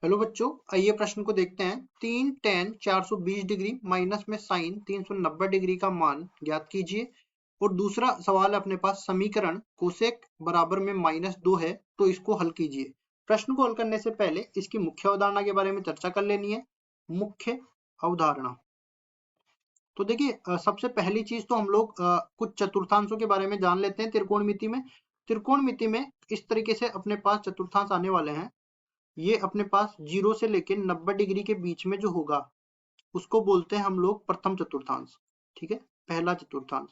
Hello बच्चों, आइए प्रश्न को देखते हैं। 3 tan 420 डिग्री माइनस में साइन 390 डिग्री का मान ज्ञात कीजिए। और दूसरा सवाल है अपने पास, समीकरण कोसेक बराबर में -2 है तो इसको हल कीजिए। प्रश्न को हल करने से पहले इसकी मुख्य अवधारणा के बारे में चर्चा कर लेनी है। मुख्य अवधारणा तो देखिए, सबसे पहली चीज तो हम लोग कुछ चतुर्थांशों के बारे में जान लेते हैं। त्रिकोणमिति में इस तरीके से अपने पास चतुर्थांश आने वाले हैं। ये अपने पास 0 से लेके 90 डिग्री के बीच में जो होगा उसको बोलते हैं हम लोग प्रथम चतुर्थांश। ठीक है, पहला चतुर्थांश।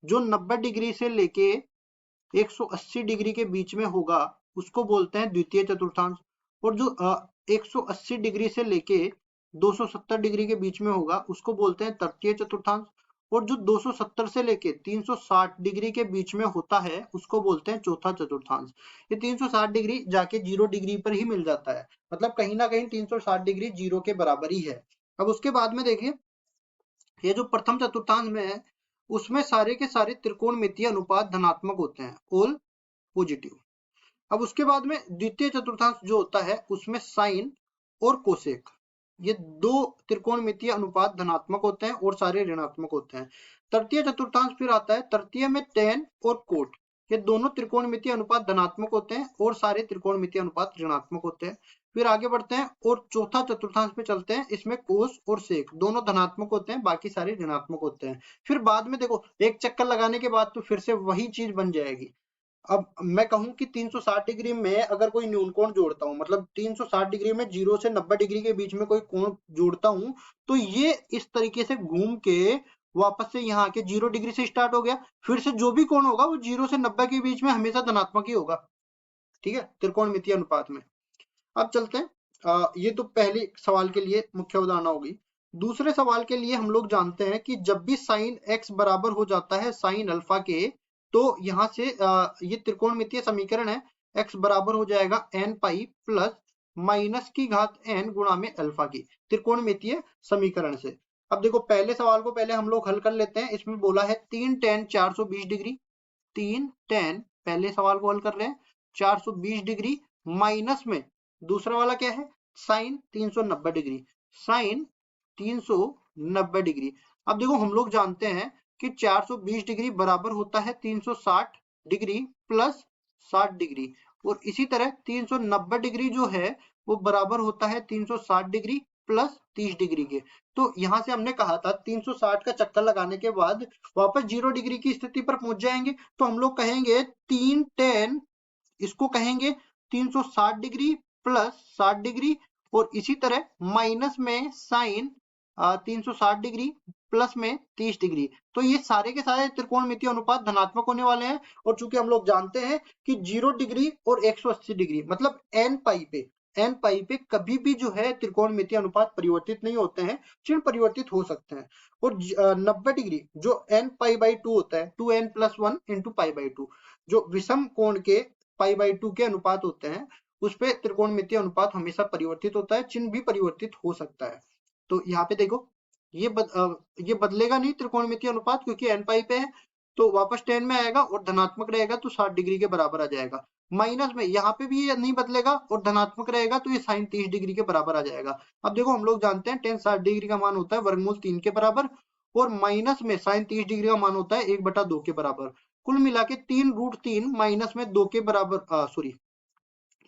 जो 90 डिग्री से लेके 180 डिग्री के बीच में होगा उसको बोलते हैं द्वितीय चतुर्थांश। और जो 180 डिग्री से लेके 270 डिग्री के बीच में होगा उसको बोलते हैं तृतीय चतुर्थांश। और जो 270 से लेके 360 डिग्री के बीच में होता है उसको बोलते हैं चौथा चतुर्थांश। ये 360 डिग्री जाके 0 डिग्री पर ही मिल जाता है, मतलब कहीं ना कहीं 360 डिग्री 0 के बराबर ही है। अब उसके बाद में देखिए, ये जो प्रथम चतुर्थांश में है उसमें सारे के सारे त्रिकोणमितीय अनुपात धनात्मक होते हैं, ऑल पॉजिटिव। अब उसके बाद में द्वितीय चतुर्थांश जो होता है उसमें साइन और कोसेक, ये दो त्रिकोणमितीय अनुपात धनात्मक होते हैं और सारे ऋणात्मक होते हैं। तृतीय चतुर्थांश फिर आता है, तृतीय में tan और कोट, ये दोनों त्रिकोणमितीय अनुपात धनात्मक होते हैं और सारे त्रिकोणमितीय अनुपात ऋणात्मक होते हैं। फिर आगे बढ़ते हैं और चौथा चतुर्थांश पे चलते हैं, इसमें कोस और सेक दोनों धनात्मक होते हैं, बाकी सारे ऋणात्मक होते हैं। फिर बाद में देखो, एक चक्कर लगाने के बाद तो फिर से वही चीज बन जाएगी। अब मैं कहूं कि 360 डिग्री में अगर कोई न्यून कोण जोड़ता हूं, मतलब 360 डिग्री में 0 से 90 डिग्री के बीच में कोई कोण जोड़ता हूं, तो ये इस तरीके से घूम के वापस से यहाँ के 0 डिग्री से स्टार्ट हो गया। फिर से जो भी कोण होगा वो 0 से 90 के बीच में हमेशा धनात्मक ही होगा। ठीक है, त्रिकोणमितीय अनुपात में। अब चलते हैं, ये तो पहले सवाल के लिए मुख्य उदाहरण होगी। दूसरे सवाल के लिए हम लोग जानते हैं कि जब भी साइन x बराबर हो जाता है साइन अल्फा के, तो यहाँ से ये त्रिकोणमितीय समीकरण है, x बराबर हो जाएगा n पाई प्लस माइनस की घात n गुणा में अल्फा की, त्रिकोणमितीय समीकरण से। अब देखो, पहले सवाल को पहले हम लोग हल कर लेते हैं। इसमें बोला है 3 tan 420 डिग्री, 3 tan, पहले सवाल को हल कर रहे हैं, 420 डिग्री माइनस में दूसरा वाला क्या है, साइन 390 डिग्री, साइन 390 डिग्री। अब देखो, हम लोग जानते हैं कि 420 डिग्री बराबर होता है 360 डिग्री प्लस 60 डिग्री, और इसी तरह 390 डिग्री जो है वो बराबर होता है 360 डिग्री प्लस 30 डिग्री के। तो यहां से हमने कहा था 360 का चक्कर लगाने के बाद वापस 0 डिग्री की स्थिति पर पहुंच जाएंगे। तो हम लोग कहेंगे 3 tan, इसको कहेंगे 360 डिग्री प्लस 60 डिग्री, और इसी तरह माइनस में साइन 360 डिग्री प्लस में 30 डिग्री। तो ये सारे के सारे त्रिकोणमितीय अनुपात धनात्मक होने वाले हैं। और चूंकि हम लोग जानते हैं कि 0 डिग्री और 180 डिग्री मतलब एन पाई पे कभी भी जो है त्रिकोणमितीय अनुपात परिवर्तित नहीं होते हैं, चिन्ह परिवर्तित हो सकते हैं। और 90 डिग्री जो एन पाई बाई 2 होता है, 2n plus 1 into pi by 2, जो विषम कोण के पाई बाई 2 के अनुपात होते हैं उस पे त्रिकोणमितीय अनुपात हमेशा परिवर्तित होता है, चिन्ह भी परिवर्तित हो सकता है। तो यहाँ पे देखो, ये बदलेगा नहीं त्रिकोणमितीय अनुपात, क्योंकि एन पाई पे है तो वापस 10 में आएगा और धनात्मक रहेगा तो 60 डिग्री के बराबर आ जाएगा। माइनस में यहाँ पे भी ये नहीं बदलेगा और धनात्मक रहेगा तो ये साइन 30 डिग्री के बराबर आ जाएगा। अब देखो, हम लोग जानते हैं टेन 60 डिग्री का मान होता है वर्गमूल 3 के बराबर, और माइनस में साइन 30 डिग्री का मान होता है 1/2 के बराबर। कुल मिला के 3√3 माइनस में 2 के बराबर, सॉरी,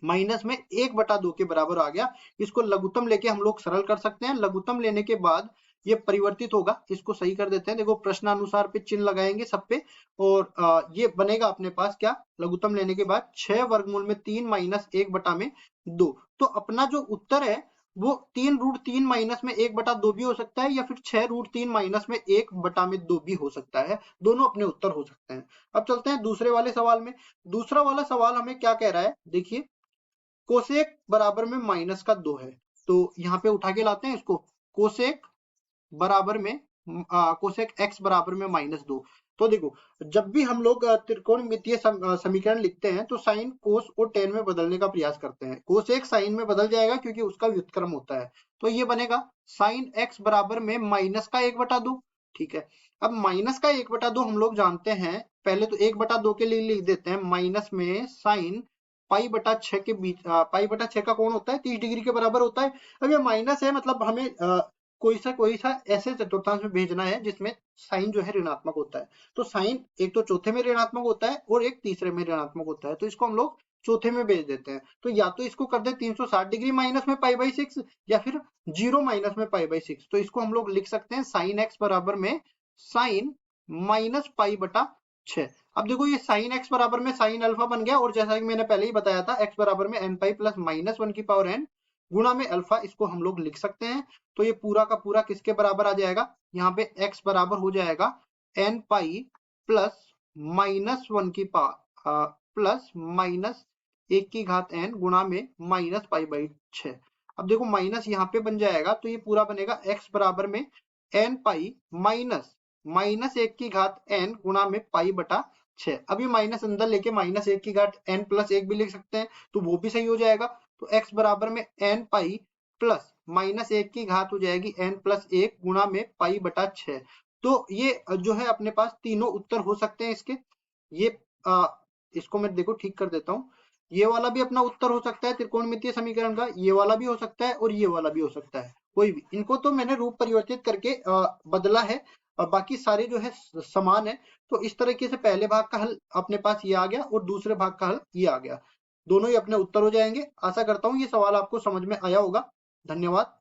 माइनस में 1/2 के बराबर आ गया। इसको लघुत्तम लेके हम लोग सरल कर सकते हैं। लघुत्तम लेने के बाद ये परिवर्तित होगा, इसको सही कर देते हैं। देखो, प्रश्नानुसार पे चिन्ह लगाएंगे सब पे, और ये बनेगा अपने पास क्या, लघुत्तम लेने के बाद 6 वर्गमूल में 3 माइनस 1/2। तो अपना जो उत्तर है वो 3√3 माइनस में 1/2 भी हो सकता है, या फिर 6√3 माइनस में 1/2 भी हो सकता है। दोनों अपने उत्तर हो सकते हैं। अब चलते हैं दूसरे वाले सवाल में। दूसरा वाला सवाल हमें क्या कह रहा है, देखिए, कोसेक बराबर में -2 है। तो यहाँ पे उठा के लाते हैं इसको, कोसेक बराबर में कोसेक x बराबर में -2। तो देखो, जब भी हम लोग त्रिकोणमितीय समीकरण लिखते हैं तो साइन कोस और टेन में बदलने का प्रयास करते हैं। कोसेक साइन में बदल जाएगा क्योंकि उसका व्युत्क्रम होता है। तो ये बनेगा साइन x बराबर में माइनस का 1/2। ठीक है, अब माइनस का 1/2 हम लोग जानते हैं, पहले तो 1/2 के लिए लिख देते हैं, माइनस में साइन पाई बटा 6 के बीच, पाई बटा 6 का कोण होता है 30 डिग्री के बराबर होता है। अब ये माइनस है, मतलब हमें कोई सा ऐसे चतुर्थांश में भेजना है जिसमें साइन जो है ऋणात्मक होता है। तो साइन एक तो चौथे में ऋणात्मक होता है और एक तीसरे में ऋणात्मक होता है, तो इसको हम लोग चौथे में भेज देते हैं। तो या तो इसको कर दे 360 डिग्री माइनस में पाई बाई 6, या फिर 0 माइनस में पाई बाई 6। तो इसको हम लोग लिख सकते हैं साइन एक्स बराबर में साइन माइनस पाई बटा 6। अब देखो ये साइन एक्स बराबर में साइन अल्फा बन गया, और जैसा कि मैंने पहले ही बताया था एक्स बराबर में एन पाई प्लस माइनस 1 की पावर एन गुणा में अल्फा, इसको हम लोग लिख सकते हैं। तो ये पूरा का पूरा किसके बराबर आ जाएगा, यहाँ पे x बराबर हो जाएगा एन पाई प्लस माइनस 1 की पावर प्लस माइनस 1 की घात n गुणा में माइनस पाई बाई 6। अब देखो माइनस यहाँ पे बन जाएगा, तो ये पूरा बनेगा x बराबर में एन पाई माइनस माइनस 1 की घात n गुणा में पाई बटा 6। अब ये माइनस अंदर लेके माइनस 1 की घात n प्लस 1 भी लिख सकते हैं, तो वो भी सही हो जाएगा। तो x बराबर में एन पाई प्लस माइनस 1 की घात हो जाएगी n प्लस 1 गुणा में पाई बटा 6। तो ये जो है अपने पास तीनों उत्तर हो सकते हैं इसके। ये इसको मैं देखो ठीक कर देता हूँ। ये वाला भी अपना उत्तर हो सकता है त्रिकोणमितीय समीकरण का, ये वाला भी हो सकता है और ये वाला भी हो सकता है, कोई भी। इनको तो मैंने रूप परिवर्तित करके बदला है, और बाकी सारे जो है समान है। तो इस तरीके से पहले भाग का हल अपने पास ये आ गया और दूसरे भाग का हल ये आ गया, दोनों ही अपने उत्तर हो जाएंगे। आशा करता हूँ ये सवाल आपको समझ में आया होगा। धन्यवाद।